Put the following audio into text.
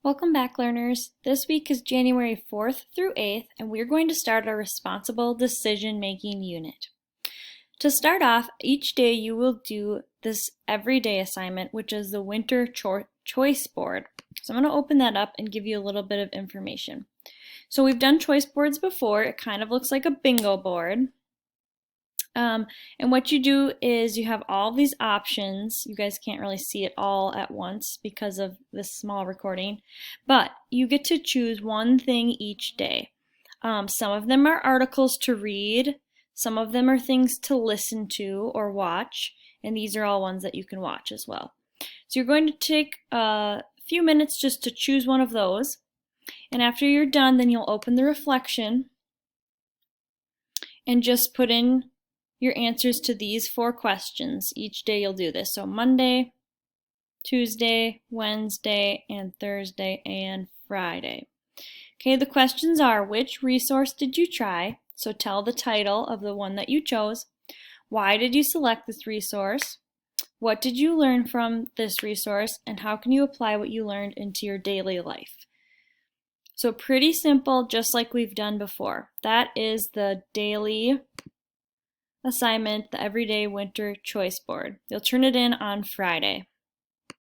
Welcome back, learners. This week is January 4th through 8th, and we're going to start our responsible decision-making unit. To start off, each day you will do this everyday assignment, which is the winter choice board. So I'm going to open that up and give you a little bit of information. So we've done choice boards before. It kind of looks like a bingo board. And what you do is you have all these options. You guys can't really see it all at once because of this small recording, but you get to choose one thing each day. Some of them are articles to read, some of them are things to listen to or watch, and these are all ones that you can watch as well. So you're going to take a few minutes just to choose one of those, and after you're done, then you'll open the reflection and just put in your answers to these 4 questions. Each day you'll do this. So Monday, Tuesday, Wednesday, and Thursday, and Friday. Okay, the questions are, which resource did you try? So tell the title of the one that you chose. Why did you select this resource? What did you learn from this resource? And how can you apply what you learned into your daily life? So pretty simple, just like we've done before. That is the daily assignment, the everyday winter choice board. You'll turn it in on Friday.